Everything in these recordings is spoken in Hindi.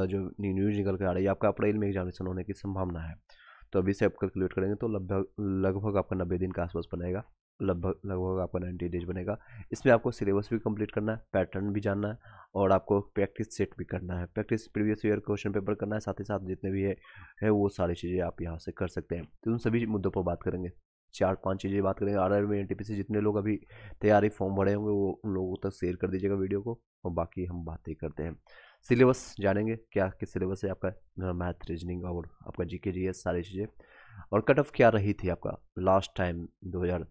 जो न्यूज निकल के आ रही है, आपका अप्रैल में एग्जामिनेशन होने की संभावना है। तो अभी से आप कैलकुलेट करेंगे तो लगभग लगभग आपका 90 दिन के आसपास बनेगा, लगभग लगभग आपका 90 डेज बनेगा। इसमें आपको सिलेबस भी कंप्लीट करना है, पैटर्न भी जानना है, और आपको प्रैक्टिस सेट भी करना है, practice previous year question paper करना है, साथ ही साथ जितने भी है वो सारी चीज़ें आप यहाँ से कर सकते हैं। तो उन सभी मुद्दों पर बात करेंगे, 4-5 चीज़ें बात करेंगे। आर आर में एनटीपीसी जितने लोग अभी तैयारी फॉर्म भरे होंगे वो उन लोगों तक शेयर कर दीजिएगा वीडियो को, और बाकी हम बातें करते हैं। सिलेबस जानेंगे क्या किस सिलेबस है आपका, मैथ रीजनिंग और आपका जीके जीएस सारी चीज़ें, और कट ऑफ क्या रही थी आपका लास्ट टाइम 2000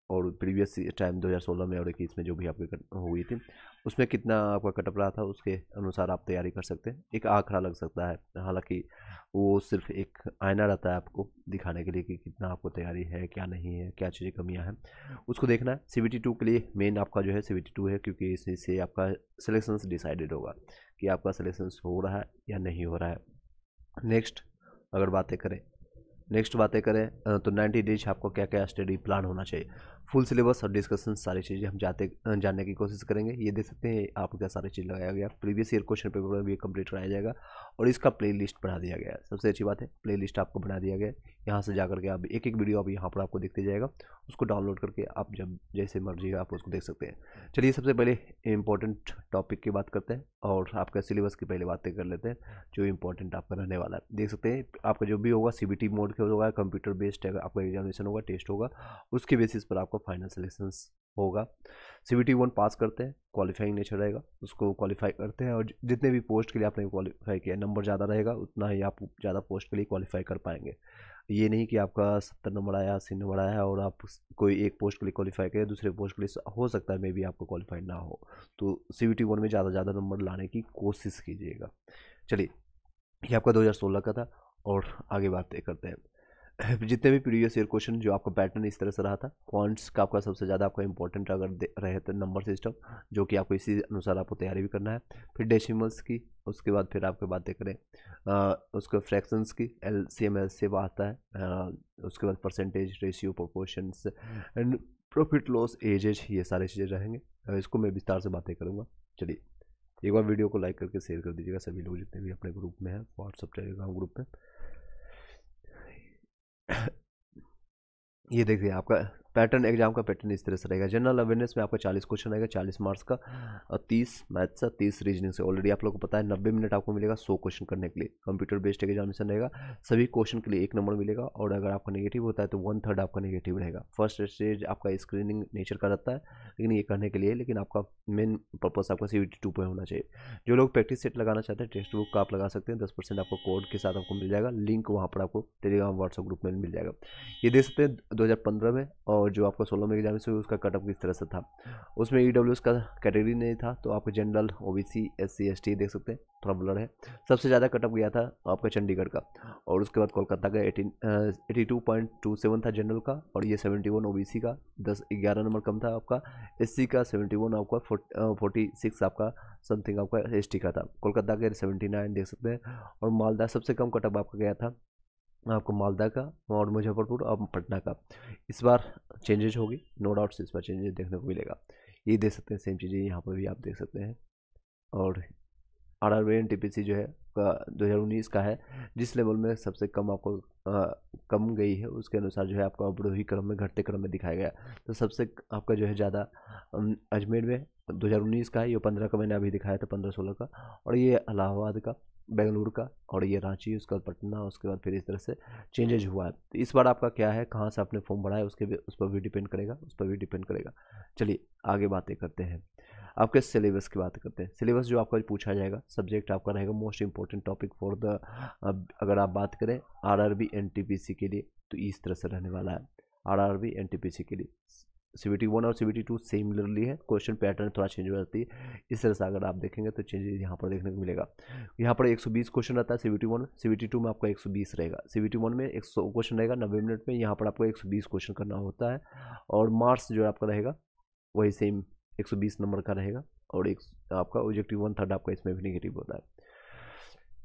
और प्रीवियस टाइम 2016 में और 21 में जो भी आपकी हुई थी, उसमें कितना आपका कटअप रहा था, उसके अनुसार आप तैयारी कर सकते हैं। एक आंकड़ा लग सकता है, हालांकि वो सिर्फ एक आईना रहता है आपको दिखाने के लिए कि कितना आपको तैयारी है, क्या नहीं है, क्या चीज़ें कमियां हैं, उसको देखना है। सीबीटी 2 के लिए मेन आपका जो है सीबीटी 2 है, क्योंकि इसी से आपका सिलेक्शन डिसाइडेड होगा कि आपका सिलेक्शन हो रहा है या नहीं हो रहा है। नेक्स्ट अगर बातें करें तो 90 डेज आपको क्या क्या स्टडी प्लान होना चाहिए, फुल सिलेबस और डिस्कशन सारी चीज़ें हम जानने की कोशिश करेंगे। ये देख सकते हैं आपका सारी चीज़ लगाया गया, प्रीवियस ईयर क्वेश्चन पेपर भी कंप्लीट कराया जाएगा, और इसका प्ले लिस्ट बना दिया गया है। सबसे अच्छी बात है प्ले लिस्ट आपको बना दिया गया है, यहाँ से जाकर के आप एक एक वीडियो अब यहाँ पर आपको दिखते जाएगा, उसको डाउनलोड करके आप जब जैसे मर्जी आप उसको देख सकते हैं। चलिए सबसे पहले इंपॉर्टेंट टॉपिक की बात करते हैं, और आपका सिलेबस की पहले बातें कर लेते हैं जो इंपॉर्टेंट आपका रहने वाला है। देख सकते हैं आपका जो भी होगा सीबीटी मोड के होगा, कंप्यूटर बेस्ड आपका एग्जामिनेशन होगा, टेस्ट होगा, उसके बेसिस पर आपका फाइनल सिलेक्शन होगा। सीबीटी 1 पास करते हैं, क्वालिफाइंग नेचर रहेगा, उसको क्वालिफाई करते हैं, और जितने भी पोस्ट के लिए आपने क्वालिफाई किया नंबर ज़्यादा रहेगा उतना ही आप ज़्यादा पोस्ट के लिए क्वालिफाई कर पाएंगे। ये नहीं कि आपका 70 नंबर आया, 80 नंबर आया और आप कोई एक पोस्ट के लिए क्वालिफाई करें, दूसरे पोस्ट के लिए हो सकता है मे बी आपको क्वालिफाई ना हो। तो सीबीटी 1 में ज़्यादा नंबर लाने की कोशिश कीजिएगा। चलिए ये आपका 2016 का था, और आगे बातें करते हैं। जितने भी प्रीवियस ईयर क्वेश्चन जो आपका पैटर्न इस तरह से रहा था, क्वांट्स का आपका सबसे ज़्यादा आपका इंपॉर्टेंट अगर रहे तो नंबर सिस्टम, जो कि आपको इसी अनुसार आपको तैयारी भी करना है। फिर डेसिमल्स की, उसके बाद फिर आपको बातें करें उसके फ्रैक्शंस की, एलसीएम एलसीएम आता है, उसके बाद percentage, ratio, proportions and profit loss, edges, ये सारी चीज़ें रहेंगे। इसको मैं विस्तार से बातें करूँगा। चलिए एक बार वीडियो को लाइक करके शेयर कर दीजिएगा सभी लोग जितने भी अपने ग्रुप में हैं, व्हाट्सअप टेलीग्राम ग्रुप में। ये देखिए आपका पैटर्न, एग्जाम का पैटर्न इस तरह से रहेगा। जनरल अवेयरनेस में आपका 40 क्वेश्चन रहेगा, 40 मार्क्स का, और 30 मैथ्स से, 30 रीजनिंग से। ऑलरेडी आप लोगों को पता है 90 मिनट आपको मिलेगा 100 क्वेश्चन करने के लिए। कंप्यूटर बेस्ड एग्जामिनेशन रहेगा, सभी क्वेश्चन के लिए 1 नंबर मिलेगा, और अगर आपका नेगेटिव होता है तो 1/3 आपका नेगेटिव रहेगा। फर्स्ट स्टेज आपका स्क्रीनिंग नेचर का रहता है, लेकिन ये करने के लिए, लेकिन आपका मेन पर्पस आपका CBT 2 पे होना चाहिए। जो लोग प्रैक्टिस सेट लगाना चाहते हैं टेक्स्ट बुक का आप लगा सकते हैं, 10% आपको कोड के साथ आपको मिल जाएगा, लिंक वहाँ पर आपको टेलीग्राम व्हाट्सअप ग्रुप में मिल जाएगा। ये देख सकते हैं 2015 में, और जो आपका 16 में एग्जामिनेशन हुई उसका कटअप किस तरह से था। उसमें ईडब्ल्यूएस का कैटेगरी नहीं था, तो आपको जनरल, ओबीसी, SC ST देख सकते हैं, थोड़ा ब्लर है। सबसे ज़्यादा कटअप गया था आपका चंडीगढ़ का, और उसके बाद कोलकाता का 82.27 था जनरल का, और ये 71 ओबीसी का, 11 नंबर कम था आपका। SC का 71 आपका, 46 आपका समथिंग आपका ST का था। कोलकाता के 79 देख सकते हैं, और मालदा सबसे कम कटअप आपका गया था आपको मालदा का, और मुजफ्फरपुर और पटना का। इस बार चेंजेज होगी, नो डाउट्स इस बार चेंजेस देखने को मिलेगा। ये देख सकते हैं सेम चीज़ें यहाँ पर भी आप देख सकते हैं। और RRB NTPC जो है 2019 का है, जिस लेवल में सबसे कम आपको कम गई है उसके अनुसार जो है आपको अवरोही क्रम में, घटते क्रम में दिखाया गया। तो सबसे आपका जो है ज़्यादा अजमेर में 2019 का है, ये 15 का मैंने अभी दिखाया था, 15-16 का, और ये इलाहाबाद का, बेंगलुरु का, और ये रांची, उसके बाद पटना, उसके बाद फिर इस तरह से चेंजेज हुआ है। तो इस बार आपका क्या है, कहाँ से आपने फॉर्म भरा है उसके भी, उस पर भी डिपेंड करेगा। चलिए आगे बातें करते हैं, आपके सिलेबस की बात करते हैं। सिलेबस जो आपका पूछा जाएगा, सब्जेक्ट आपका रहेगा most important topic for the, अगर आप बात करें RRB NTPC के लिए, तो इस तरह से रहने वाला है। RRB NTPC के लिए CBT 1 और CBT 2 सिमिलरली है, क्वेश्चन पैटर्न थोड़ा चेंज हो जाती है। इस तरह से अगर आप देखेंगे तो चेंजेस यहाँ पर देखने को मिलेगा। यहाँ पर 120 क्वेश्चन रहता है CBT 1, CBT 2 में आपका 120 रहेगा। CBT 1 में 100 क्वेश्चन रहेगा 90 मिनट में, यहाँ पर आपको 120 क्वेश्चन करना होता है, और मार्क्स जो आपका रहेगा वही सेम 120 नंबर का रहेगा, और एक आपका ऑब्जेक्टिव 1/3 आपका इसमें भी नेगेटिव होता है।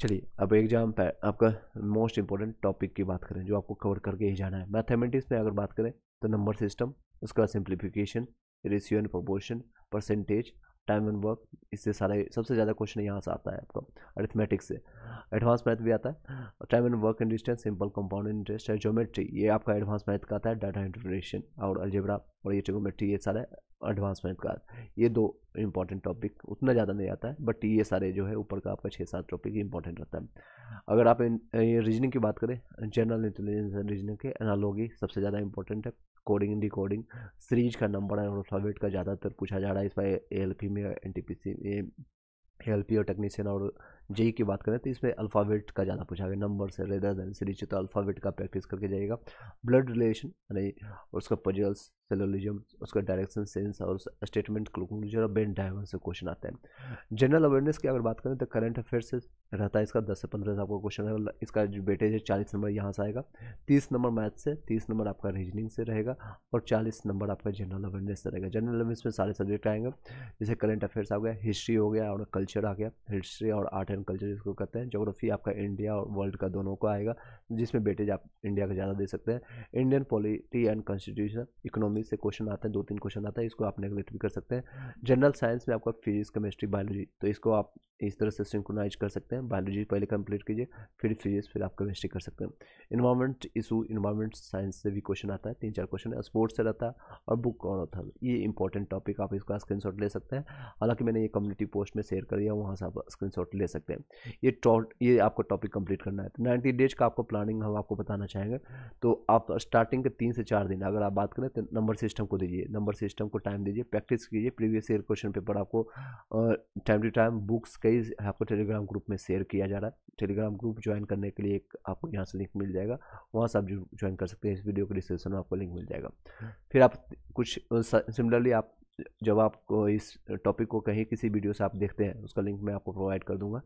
चलिए अब एग्जाम पे आपका मोस्ट इंपॉर्टेंट टॉपिक की बात करें जो आपको कवर करके ही जाना है। मैथमेटिक्स में अगर बात करें तो नंबर सिस्टम, उसका simplification, ratio and proportion, percentage, time and work, इससे सारे सबसे ज़्यादा क्वेश्चन यहाँ से आता है आपका अरिथमेटिक से। एडवांस मैथ भी आता है, time and work and distance, simple compound interest है, ज्योमेट्री ये आपका एडवांस मैथ का आता है, डाटा इंटरप्रिटेशन और अलजेब्रा और ये ट्रिग्नोमेट्री ये सारा एडवांस मैथ का। ये 2 इंपॉर्टेंट टॉपिक उतना ज़्यादा नहीं आता है, बट ये सारे जो है ऊपर का आपका 6-7 टॉपिक इंपॉर्टेंट रहता है। अगर आप ये रीजनिंग की बात करें, जनरल इंटेलिजेंस एंड रीजनिंग के एनालॉजी सबसे ज़्यादा इंपॉर्टेंट है, कोडिंग डिकोडिंग, सीरीज का नंबर है और अल्फाबेट का ज़्यादातर पूछा जा रहा है। इस पर एएलपी में, एनटीपीसी में, एएलपी और टेक्नीशियन और जेई की बात करें तो इसमें अल्फ़ाबेट का ज़्यादा पूछा गया, नंबर से रेदर देन सीरीज, तो अल्फ़ाबेट का प्रैक्टिस करके जाइएगा। ब्लड रिलेशन यानी उसका पजल्स, सिलोजिज्म, उसका डायरेक्शन सेंस और स्टेटमेंट क्लूजर और बेन डायग्राम से क्वेश्चन आते हैं। जनरल अवेयरनेस की अगर बात करें तो करंट अफेयर से रहता है इसका 10 से 15 आपका क्वेश्चन है। इसका जो वेटेज है 40 नंबर यहाँ से आएगा, 30 नंबर मैथ से, 30 नंबर आपका रीजनिंग से रहेगा और 40 नंबर आपका जनरल अवेयरनेस से रहेगा। जनरल अवेयरनेस में सारे सब्जेक्ट आएंगे, जैसे करंट अफेयर्स आ गया, हिस्ट्री हो गया और कल्चर आ गया, हिस्ट्री और आर्ट एंड कल्चर जिसको कहते हैं, ज्योग्राफी आपका इंडिया और वर्ल्ड का दोनों को आएगा, जिसमें वेटेज आप इंडिया का ज़्यादा दे सकते हैं। Indian polity and constitution, economy से क्वेश्चन आते हैं, 2-3 क्वेश्चन आता है, इसको आप नेगलेक्ट भी कर सकते हैं। जनरल साइंस में आपका फिजिक्स, केमिस्ट्री, बायोलॉजी, तो इसको आप इस तरह से सिंक्रोनाइज कर सकते हैं, बायोलॉजी पहले कंप्लीट कीजिए, फिर फिजिक्स, फिर आप केमिस्ट्री कर सकते हैं। इन्वायरमेंट इशू, इन्वायरमेंट साइंस से भी क्वेश्चन आता है, 3-4 क्वेश्चन है, स्पोर्ट्स से रहता है और बुक और ऑथर, ये इंपॉर्टेंट टॉपिक, आप इसका स्क्रीनशॉट ले सकते हैं। हालांकि मैंने ये कम्युनिटी पोस्ट में शेयर कर दिया, वहाँ से आप स्क्रीनशॉट ले सकते हैं। ये आपको टॉपिक कंप्लीट करना है। तो 90 डेज का आपको प्लानिंग हम आपको बताना चाहेंगे। तो आप स्टार्टिंग के 3 से 4 दिन अगर आप बात करें तो नंबर सिस्टम को दीजिए, नंबर सिस्टम को टाइम दीजिए, प्रैक्टिस कीजिए, प्रीवियस ईयर क्वेश्चन पेपर आपको टाइम टू टाइम बुक्स कई आपको टेलीग्राम ग्रुप में शेयर किया जा रहा है। टेलीग्राम ग्रुप ज्वाइन करने के लिए एक आपको यहाँ से लिंक मिल जाएगा, वहाँ से आप ज्वाइन कर सकते हैं, इस वीडियो के डिस्क्रिप्शन में आपको लिंक मिल जाएगा। फिर आप कुछ सिमिलरली आप जब आपको इस टॉपिक को कहीं किसी वीडियो से आप देखते हैं, उसका लिंक मैं आपको प्रोवाइड कर दूंगा,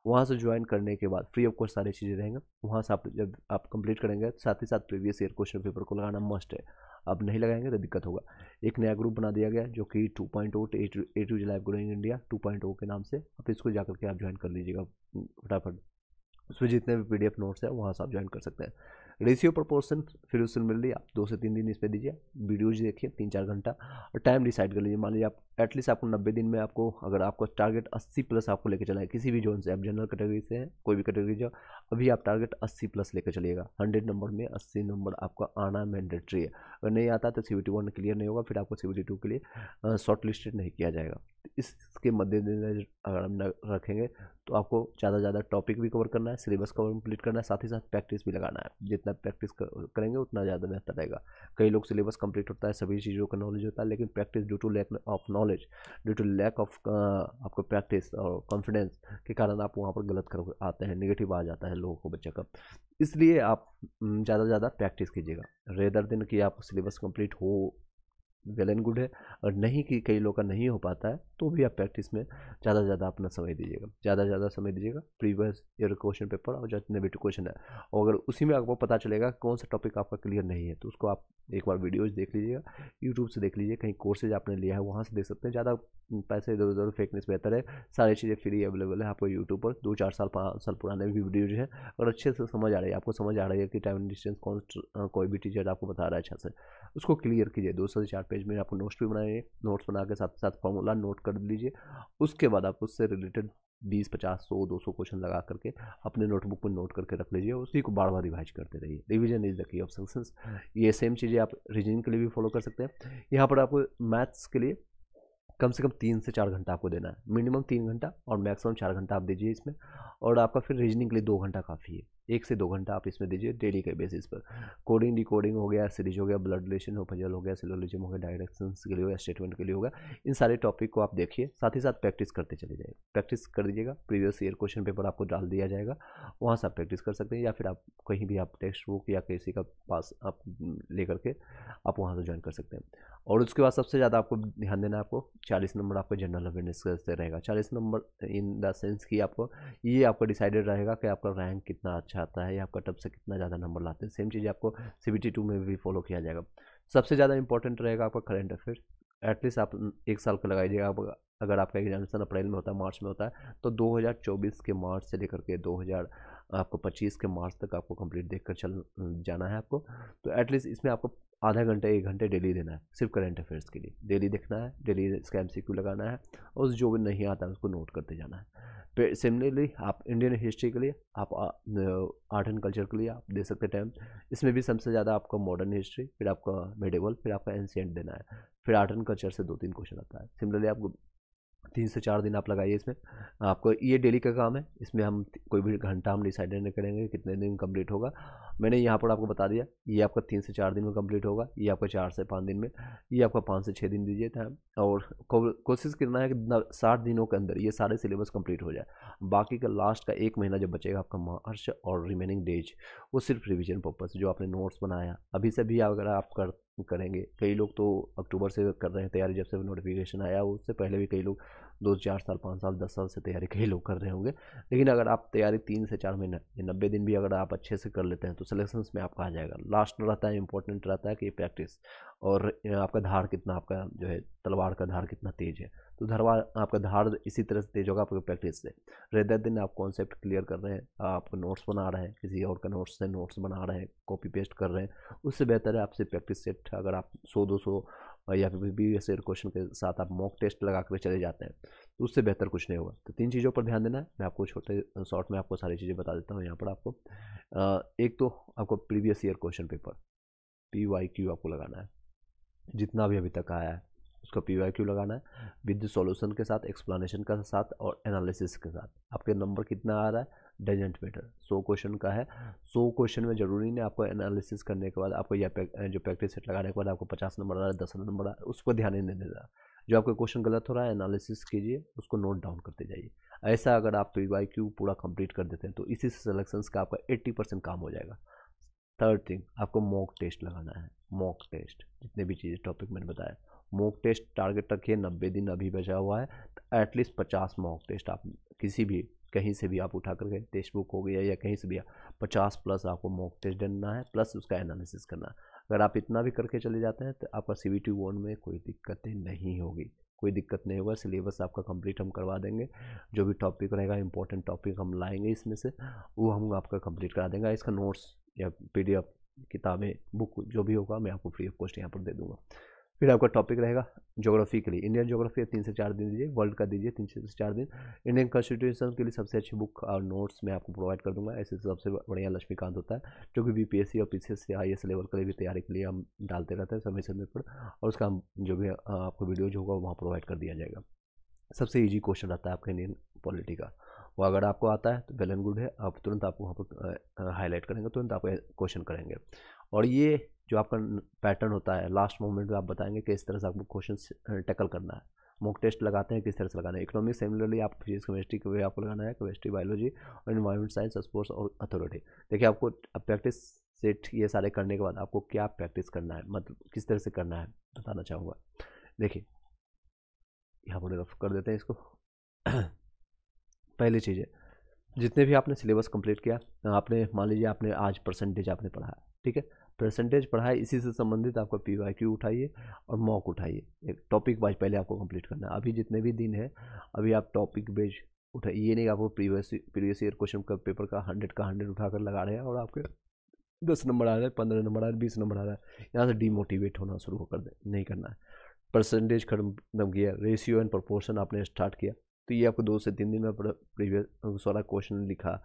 वहाँ से ज्वाइन करने के बाद फ्री ऑफ कॉस्ट सारी चीज़ें रहेंगे, वहाँ से आप जब आप कंप्लीट करेंगे साथ ही साथ प्रीवियस ईयर क्वेश्चन पेपर को लगाना मस्ट है। आप नहीं लगाएंगे तो दिक्कत होगा। एक नया ग्रुप बना दिया गया जो कि 2.0 ए टू लाइफ ग्रोइंग इंडिया 2.0 के नाम से, आप इसको जाकर के आप ज्वाइन कर लीजिएगा फटाफट। उसमें जितने भी पीडीएफ नोट्स है वहाँ से आप ज्वाइन कर सकते हैं। रेशियो प्रोपोर्शन फिर उससे मिल रही, आप 2 से 3 दिन इस पर दीजिए, वीडियोज देखिए 3-4 घंटा और टाइम डिसाइड कर लीजिए। मान लीजिए आप एटलीस्ट आपको 90 दिन में आपको अगर आपको टारगेट 80 प्लस आपको लेकर चला है, किसी भी जोन से, आप जनरल कैटेगरी से हैं, कोई भी कैटेगरी जाओ, अभी आप टारगेट 80 प्लस लेकर चलिएगा। 100 नंबर में 80 नंबर आपका आना मैंडेटरी है। अगर नहीं आता तो CBT 1 क्लियर नहीं होगा, फिर आपको CBT 2 के लिए शॉर्ट लिस्टेड नहीं किया जाएगा। इसके मद्देनजर अगर हम रखेंगे तो आपको ज़्यादा से ज़्यादा टॉपिक भी कवर करना है, सिलेबस कवर कंप्लीट करना है, साथ ही साथ प्रैक्टिस भी लगाना है। जितना प्रैक्टिस करेंगे उतना ज़्यादा बेहतर रहेगा। कई लोग सिलेबस कंप्लीट होता है, सभी चीज़ों का नॉलेज होता है, लेकिन practice due to lack of knowledge, due to lack of आपको प्रैक्टिस और कॉन्फिडेंस के कारण आप वहाँ पर गलत कर आते हैं, नेगेटिव आ जाता है लोगों को, बच्चे का। इसलिए आप ज़्यादा से ज़्यादा प्रैक्टिस कीजिएगा, रेदर देन कि आप सिलेबस कंप्लीट हो वेल एंड गुड है, और नहीं कि कई लोग का नहीं हो पाता है तो भी आप प्रैक्टिस में ज़्यादा से ज़्यादा अपना समय दीजिएगा, ज़्यादा से ज़्यादा समय दीजिएगा प्रीवियस ईयर क्वेश्चन पेपर और जितने भी क्वेश्चन है। और अगर उसी में आपको पता चलेगा कौन सा टॉपिक आपका क्लियर नहीं है तो उसको आप एक बार वीडियोज देख लीजिएगा, यूट्यूब से देख लीजिए, कहीं कोर्सेज आपने लिया है वहाँ से देख सकते हैं। ज़्यादा पैसे इधर उधर फेंकने से बेहतर है सारी चीज़ें फ्री अवेलेबल है आपको यूट्यूब पर। 2-4 साल 5 साल पुराने भी वीडियोज हैं और अच्छे से समझ आ रही है, आपको समझ आ रही है कि टाइम एंड डिस्टेंस कोई भी टीचर आपको बता रहा है अच्छा से, उसको क्लियर कीजिए। 2 से 4 पेज में आपको नोट्स भी बनाइए, नोट्स बना के साथ साथ फॉर्मूला नोट कर लीजिए। उसके बाद आप उससे रिलेटेड 20, 50, 100, 200 क्वेश्चन लगा करके अपने नोटबुक में नोट करके रख लीजिए, उसी को बार बार रिवाइज करते रहिए। Revision is the key of success. ये सेम चीज़ें आप रीजनिंग के लिए भी फॉलो कर सकते हैं। यहाँ पर आपको मैथ्स के लिए कम से कम 3 से 4 घंटा आपको देना है, मिनिमम 3 घंटा और मैक्सिमम 4 घंटा आप दीजिए इसमें। और आपका फिर रीजनिंग के लिए 2 घंटा काफ़ी है, 1 से 2 घंटा आप इसमें दीजिए डेली के बेसिस पर। कोडिंग डिकोडिंग हो गया, सीरीज हो गया, ब्लड रिलेशन हो, पजल हो गया, सिलोजिज्म हो गया, डायरेक्शंस के लिए हो गया, स्टेटमेंट के लिए हो गया, इन सारे टॉपिक को आप देखिए, साथ ही साथ प्रैक्टिस करते चले जाइए। प्रैक्टिस कर दीजिएगा, प्रीवियस ईयर क्वेश्चन पेपर आपको डाल दिया जाएगा, वहाँ से आप प्रैक्टिस कर सकते हैं, या फिर आप कहीं भी आप टेक्स्ट बुक या किसी का पास आप लेकर के आप वहाँ से ज्वाइन कर सकते हैं। और उसके बाद सबसे ज़्यादा आपको ध्यान देना है, आपको 40 नंबर आपको जनरल अवेयरनेस से रहेगा। 40 नंबर इन द सेंस कि आपको ये आपका डिसाइडेड रहेगा कि आपका रैंक कितना अच्छा आता है या आपका टप से कितना ज़्यादा नंबर लाते हैं। सेम चीज़ आपको CBT 2 में भी फॉलो किया जाएगा। सबसे ज़्यादा इंपॉर्टेंट रहेगा आपका करंट अफेयर, एटलीस्ट आप 1 साल का लगाइएगा। आप अगर आपका एग्जामिनेशन अप्रैल में होता है, मार्च में होता है, तो 2024 के मार्च से लेकर के 2025 के मार्च तक आपको कंप्लीट देखकर चल जाना है आपको। तो एटलीस्ट इसमें आपको आधा घंटे 1 घंटे डेली देना है सिर्फ करंट अफेयर्स के लिए। डेली देखना है, डेली इसका MCQ लगाना है और जो भी नहीं आता है उसको नोट करते जाना है। फिर सिमिलरली आप इंडियन हिस्ट्री के लिए, आप आर्ट एंड कल्चर के लिए आप दे सकते टाइम। इसमें भी सबसे ज़्यादा आपका मॉडर्न हिस्ट्री, फिर आपका मेडिवल, फिर आपका एंशिएंट देना है। फिर आर्ट एंड कल्चर से 2-3 क्वेश्चन आता है। सिमिलरली आपको 3 से 4 दिन आप लगाइए इसमें। आपको ये डेली का काम है, इसमें हम कोई भी घंटा हम डिसाइड नहीं करेंगे कितने दिन कंप्लीट होगा। मैंने यहाँ पर आपको बता दिया, ये आपका 3 से 4 दिन में कंप्लीट होगा, ये आपका 4 से 5 दिन में, ये आपका 5 से 6 दिन दीजिए टाइम। और कोशिश करना है कि 60 दिनों के अंदर ये सारे सिलेबस कंप्लीट हो जाए। बाकी का लास्ट का 1 महीना जब बचेगा आपका मार्च और रिमेनिंग डेज, वो सिर्फ रिविजन पर्पस, जो आपने नोट्स बनाया अभी से भी अगर आप करेंगे। कई लोग तो अक्टूबर से कर रहे हैं तैयारी, जब से नोटिफिकेशन आया उससे पहले भी कई लोग 2-4 साल, 5 साल, 10 साल से तैयारी कई लोग कर रहे होंगे। लेकिन अगर आप तैयारी 3 से 4 महीने, 90 दिन भी अगर आप अच्छे से कर लेते हैं तो सिलेक्शंस में आपका आ जाएगा। लास्ट में रहता है, इंपॉर्टेंट रहता है कि प्रैक्टिस और आपका धार कितना, आपका जो है तलवार का धार कितना तेज है। तो धरवार आपका धार इसी तरह से तेज होगा आपके प्रैक्टिस से। रेदर दिन आप कॉन्सेप्ट क्लियर कर रहे हैं, आप नोट्स बना रहे हैं, किसी और का नोट्स से नोट्स बना रहे हैं, कॉपी पेस्ट कर रहे हैं, उससे बेहतर है आपसे प्रैक्टिस सेट। अगर आप 100-200 या फिर प्रीवियस ईयर क्वेश्चन के साथ आप मॉक टेस्ट लगा कर चले जाते हैं तो उससे बेहतर कुछ नहीं होगा। तो 3 चीज़ों पर ध्यान देना है। मैं आपको छोटे शॉर्ट में आपको सारी चीज़ें बता देता हूँ यहाँ पर आपको। एक तो आपको previous year question paper PYQ आपको लगाना है, जितना भी अभी तक आया है उसका PYQ लगाना है विद सॉल्यूशन के साथ, एक्सप्लेनेशन के साथ और एनालिसिस के साथ। आपके नंबर कितना आ रहा है डजेंट मैटर। 100 क्वेश्चन का है, 100 क्वेश्चन में ज़रूरी नहीं आपको एनालिसिस करने के बाद आपको या जो प्रैक्टिस सेट लगाने के बाद आपको 50 नंबर आ रहा है, 10 नंबर आ रहा है, उस पर ध्यान नहीं देने देना। जो आपका क्वेश्चन गलत हो रहा है एनालिसिस कीजिए, उसको नोट डाउन करते जाइए। ऐसा अगर आप PYQ पूरा कंप्लीट कर देते हैं तो इसी से सिलेक्शंस का आपका 80% काम हो जाएगा। थर्ड थिंग, आपको मॉक टेस्ट लगाना है। मॉक टेस्ट जितने भी चीज़ें टॉपिक मैंने बताया, मॉक टेस्ट टारगेट रखिए। 90 दिन अभी बचा हुआ है तो एटलीस्ट 50 मॉक टेस्ट आप किसी भी कहीं से भी आप उठा करके, टेक्स्ट बुक हो गया या कहीं से भी 50 प्लस आपको मॉक टेस्ट देना है, प्लस उसका एनालिसिस करना है। अगर आप इतना भी करके चले जाते हैं तो आपका CBT 1 में कोई दिक्कतें नहीं होगी, कोई दिक्कत नहीं होगा। सिलेबस आपका कंप्लीट हम करवा देंगे, जो भी टॉपिक रहेगा इंपॉर्टेंट टॉपिक हम लाएंगे इसमें से, वो हम आपका कंप्लीट करा देंगे। इसका नोट्स या PDF किताबें बुक जो भी होगा मैं आपको फ्री ऑफ कॉस्ट यहाँ पर दे दूंगा। फिर आपका टॉपिक रहेगा ज्योग्राफी के लिए, इंडियन ज्योग्राफी 3 से 4 दिन दीजिए, वर्ल्ड का दीजिए 3 से 4 दिन। इंडियन कॉन्स्टिट्यूशन के लिए सबसे अच्छी बुक और नोट्स मैं आपको प्रोवाइड कर दूंगा। ऐसे सबसे बढ़िया लक्ष्मीकांत होता है, जो कि BPSC और PCS IAS लेवल के लिए भी तैयारी के लिए हम डालते रहते हैं समय समय पर, और उसका जो भी आपको वीडियो जो होगा वहाँ प्रोवाइड कर दिया जाएगा। सबसे ईजी क्वेश्चन रहता है आपका इंडियन पॉलिटी का, वो अगर आपको आता है तो वेल एंड गुड है, आप तुरंत आपको वहाँ पर हाईलाइट करेंगे, तुरंत आप क्वेश्चन करेंगे। और ये जो आपका पैटर्न होता है लास्ट मोमेंट में आप बताएंगे कि इस तरह से आपको क्वेश्चन टैकल करना है। मॉक टेस्ट लगाते हैं किस तरह से लगाना है। इकोनॉमिक्स सिमिलरली आप फिजिक्स केमिस्ट्री के वे आपको लगाना है, केमिस्ट्री बायोलॉजी और इन्वायरमेंट साइंस स्पोर्ट्स और अथॉरिटी। देखिए आपको प्रैक्टिस सेट ये सारे करने के बाद आपको क्या प्रैक्टिस करना है, मतलब किस तरह से करना है बताना चाहूँगा। देखिए यहाँ पर रफ कर देते हैं इसको। पहली चीज़ है, जितने भी आपने सिलेबस कंप्लीट किया, आपने मान लीजिए आपने आज परसेंटेज आपने पढ़ा है, ठीक है, परसेंटेज पढ़ा है, इसी से संबंधित आपका PYQ उठाइए और मॉक उठाइए। एक टॉपिक वाइज पहले आपको कंप्लीट करना है। अभी जितने भी दिन है अभी आप टॉपिक बेस्ड उठाइए, ये नहीं आपको प्रीवियस ईयर क्वेश्चन का पेपर का 100 उठाकर लगा रहे हैं और आपके 10 नंबर आ रहे हैं, 15 नंबर आ रहे हैं, 20 नंबर आ रहा है, यहाँ से डिमोटिवेट होना शुरू कर दे, नहीं करना है। परसेंटेज खत्म किया, रेशियो एंड प्रोपोर्शन आपने स्टार्ट किया, तो ये आपको 2 से 3 दिन में प्रीवियस सारा क्वेश्चन लिखा,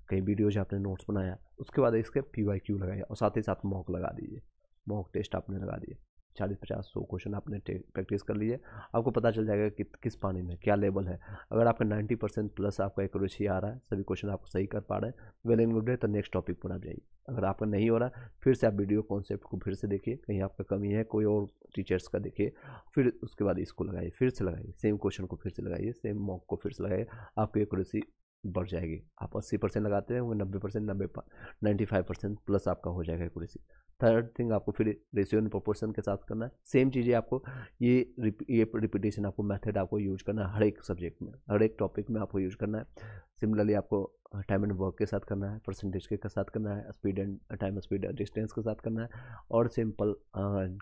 कई वीडियोज आपने नोट्स बनाया, उसके बाद इसके PYQ लगाया और साथ ही साथ मॉक लगा दीजिए। मॉक टेस्ट आपने लगा दिए, 40-50-100 क्वेश्चन आपने प्रैक्टिस कर लीजिए। आपको पता चल जाएगा कि किस पानी में क्या लेवल है। अगर आपका 90% प्लस आपका एक्यूरेसी आ रहा है, सभी क्वेश्चन आप सही कर पा रहे हैं, वेल एंड गुड है, तो नेक्स्ट टॉपिक पर आप जाइए। अगर आपका नहीं हो रहा है फिर से आप वीडियो कॉन्सेप्ट को फिर से देखिए, कहीं आपका कमी है, कोई और टीचर्स का देखिए, फिर उसके बाद इसको लगाइए, फिर से लगाइए, सेम क्वेश्चन को फिर से लगाइए, सेम मॉक को फिर से लगाइए, आपकी एक्यूरेसी बढ़ जाएगी। आप 80% लगाते हैं 90%, 95% प्लस आपका हो जाएगा एक्यूरेसी। थर्ड थिंग, आपको फिर रेशियो एंड प्रोपोर्शन के साथ करना है। सेम चीज़ें आपको ये रिपीटेशन आपको मेथड आपको यूज करना है हर एक सब्जेक्ट में, हर एक टॉपिक में आपको यूज करना है। सिमिलरली आपको टाइम एंड वर्क के साथ करना है, परसेंटेज के साथ करना है, speed and time speed distance के साथ करना है, और सिंपल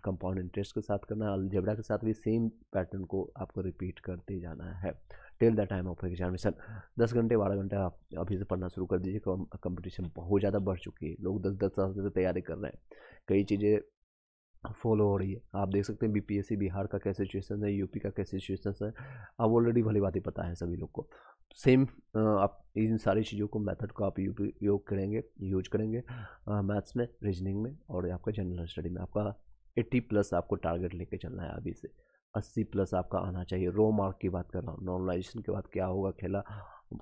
कंपाउंड इंटरेस्ट के साथ करना है। अलजेब्रा के साथ भी सेम पैटर्न को आपको रिपीट करते जाना है till the time of examination. 10 घंटे 12 घंटे आप अभी से पढ़ना शुरू कर दीजिए। कंपटीशन बहुत ज़्यादा बढ़ चुकी है, लोग 10-10 साल से तैयारी कर रहे हैं। कई चीज़ें फॉलो हो रही है। आप देख सकते हैं बीपीएससी बिहार का क्या सिचुएशन है, यूपी का क्या सिचुएशन है, अब ऑलरेडी भली बात ही पता है सभी लोग को। सेम आप इन सारी चीज़ों को मेथड को आप उपयोग करेंगे, यूज करेंगे मैथ्स में, रीजनिंग में और आपका जनरल स्टडी में। आपका 80 प्लस आपको टारगेट लेके चलना है अभी से। 80 प्लस आपका आना चाहिए। रो मार्क की बात कर रहा हूँ, नॉर्मलाइजेशन के बाद क्या होगा खेला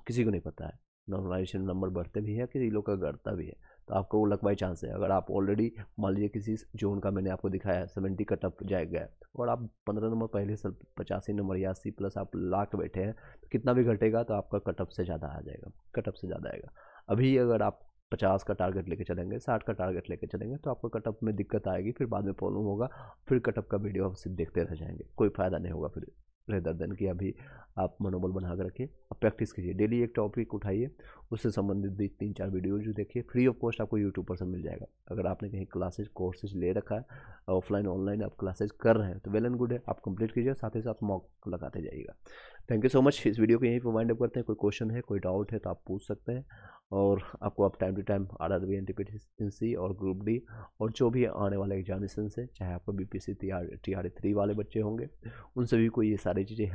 किसी को नहीं पता है। नॉर्मलाइजेशन नंबर बढ़ते भी है, किसी लोग का घटता भी है, तो आपको वो लक बाई चांस है। अगर आप ऑलरेडी मान लीजिए किसी जोन का मैंने आपको दिखाया 70 कट ऑफ जाएगा और आप 15 नंबर पहले से 85 नंबर या 80 प्लस आप ला के बैठे हैं, तो कितना भी घटेगा तो आपका कट ऑफ से ज़्यादा आ जाएगा, कट ऑफ से ज़्यादा आएगा। अभी अगर आप 50 का टारगेट लेके चलेंगे, 60 का टारगेट लेके चलेंगे, तो आपको कट ऑफ में दिक्कत आएगी, फिर बाद में प्रॉब्लम होगा, फिर कट ऑफ का वीडियो आप सिर्फ देखते रह जाएंगे, कोई फ़ायदा नहीं होगा फिर। रेदर देन कि अभी आप मनोबल बना कर रखिए और प्रैक्टिस कीजिए। डेली एक टॉपिक उठाइए, उससे संबंधित भी 3-4 वीडियो जो देखिए, फ्री ऑफ कॉस्ट आपको यूट्यूब पर सब मिल जाएगा। अगर आपने कहीं क्लासेज कोर्सेज ले रखा है, ऑफलाइन ऑनलाइन आप क्लासेज कर रहे हैं, तो वेल एंड गुड है, आप कंप्लीट कीजिए, साथ ही साथ मॉक लगाते जाइएगा। Thank you so much. इस वीडियो को यहीं पर वाइंड अप करते हैं। कोई क्वेश्चन है, कोई डाउट है तो आप पूछ सकते हैं, और आपको आप time to time RRB NTPC और ग्रुप डी और जो भी आने वाले एग्जामिनेशन से, चाहे आपको BPSC TRE 3 वाले बच्चे होंगे, उन सभी को ये सारी चीज़ें